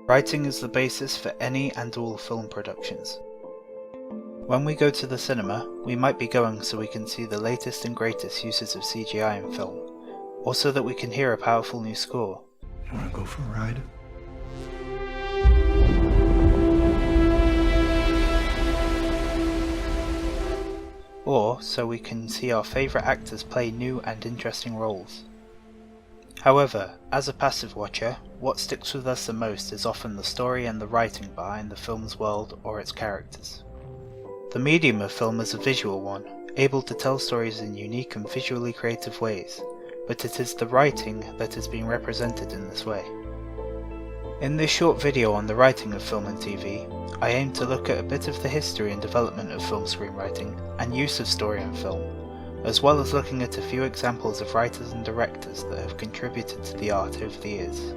Writing is the basis for any and all film productions. When we go to the cinema, we might be going so we can see the latest and greatest uses of CGI in film, or so that we can hear a powerful new score. You wanna go for a ride? Or so we can see our favourite actors play new and interesting roles. However, as a passive watcher, what sticks with us the most is often the story and the writing behind the film's world or its characters. The medium of film is a visual one, able to tell stories in unique and visually creative ways, but it is the writing that is being represented in this way. In this short video on the writing of film and TV, I aim to look at a bit of the history and development of film screenwriting and use of story in film, as well as looking at a few examples of writers and directors that have contributed to the art over the years.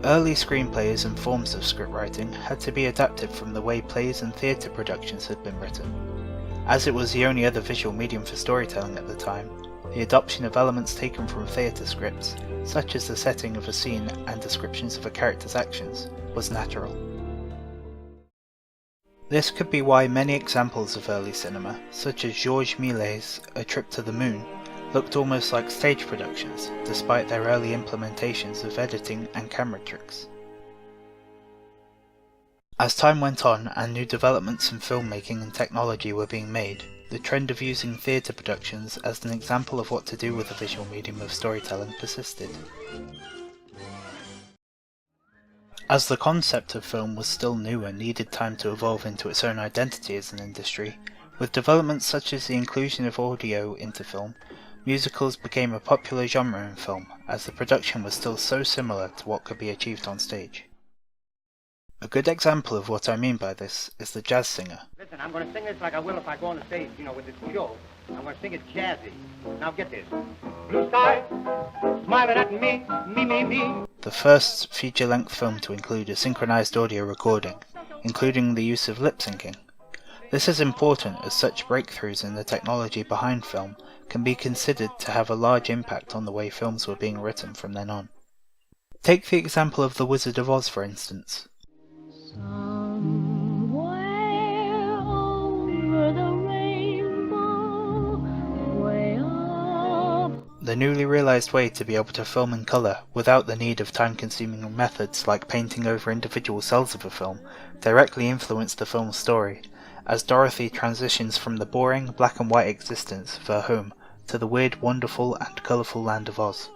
Early screenplays and forms of scriptwriting had to be adapted from the way plays and theatre productions had been written. As it was the only other visual medium for storytelling at the time, the adoption of elements taken from theatre scripts, such as the setting of a scene and descriptions of a character's actions, was natural. This could be why many examples of early cinema, such as Georges Méliès's A Trip to the Moon, looked almost like stage productions, despite their early implementations of editing and camera tricks. As time went on and new developments in filmmaking and technology were being made, the trend of using theatre productions as an example of what to do with the visual medium of storytelling persisted. As the concept of film was still new and needed time to evolve into its own identity as an industry, with developments such as the inclusion of audio into film, musicals became a popular genre in film, as the production was still so similar to what could be achieved on stage. A good example of what I mean by this is the jazz singer. Listen, I'm going to sing this like I will if I go on the stage, with this show. I'm going to sing it jazzy. Now get this. Blue sky, smiling at me, me. The first feature-length film to include a synchronized audio recording, including the use of lip-syncing. This is important as such breakthroughs in the technology behind film can be considered to have a large impact on the way films were being written from then on. Take the example of The Wizard of Oz for instance. The newly realised way to be able to film in colour without the need of time-consuming methods like painting over individual cells of a film directly influenced the film's story, as Dorothy transitions from the boring black and white existence of her home to the weird, wonderful and colourful land of Oz.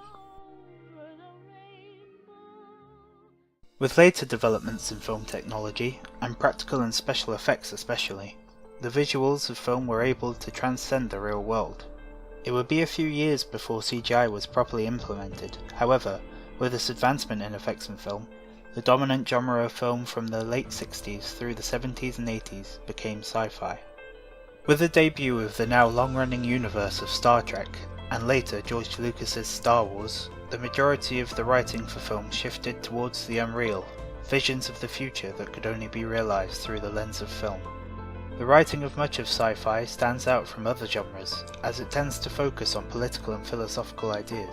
With later developments in film technology, and practical and special effects especially, the visuals of film were able to transcend the real world. It would be a few years before CGI was properly implemented. However, with this advancement in effects in film, the dominant genre of film from the late 60s through the 70s and 80s became sci-fi. With the debut of the now long-running universe of Star Trek, and later George Lucas's Star Wars, the majority of the writing for film shifted towards the unreal, visions of the future that could only be realised through the lens of film. The writing of much of sci-fi stands out from other genres, as it tends to focus on political and philosophical ideas,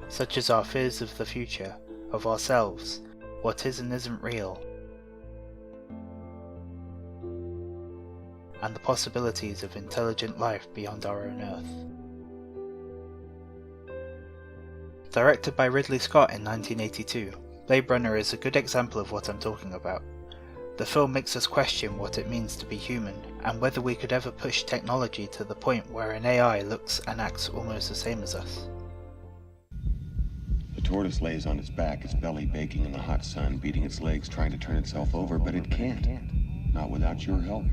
such as our fears of the future, of ourselves, what is and isn't real, and the possibilities of intelligent life beyond our own Earth. Directed by Ridley Scott in 1982, Blade Runner is a good example of what I'm talking about. The film makes us question what it means to be human, and whether we could ever push technology to the point where an AI looks and acts almost the same as us. The tortoise lays on its back, its belly baking in the hot sun, beating its legs, trying to turn itself over, but it can't. Not without your help.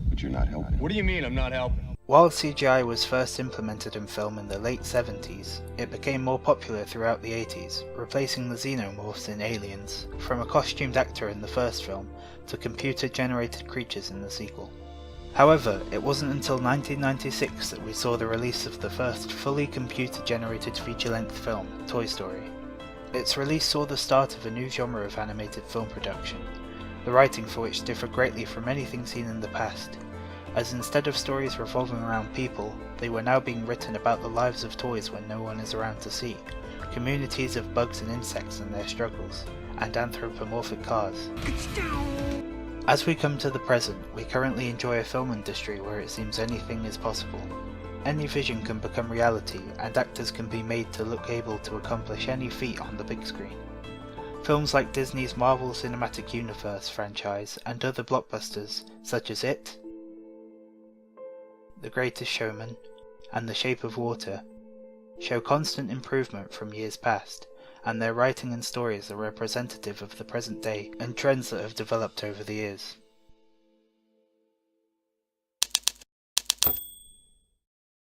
But you're not helping. What do you mean I'm not helping? While CGI was first implemented in film in the late 70s, it became more popular throughout the 80s, replacing the xenomorphs in Aliens, from a costumed actor in the first film to computer-generated creatures in the sequel. However, it wasn't until 1996 that we saw the release of the first fully computer-generated feature-length film, Toy Story. Its release saw the start of a new genre of animated film production, the writing for which differed greatly from anything seen in the past, as instead of stories revolving around people, they were now being written about the lives of toys when no one is around to see, communities of bugs and insects and their struggles, and anthropomorphic cars. As we come to the present, we currently enjoy a film industry where it seems anything is possible. Any vision can become reality, and actors can be made to look able to accomplish any feat on the big screen. Films like Disney's Marvel Cinematic Universe franchise and other blockbusters such as It, The Greatest Showman, and The Shape of Water show constant improvement from years past, and their writing and stories are representative of the present day and trends that have developed over the years.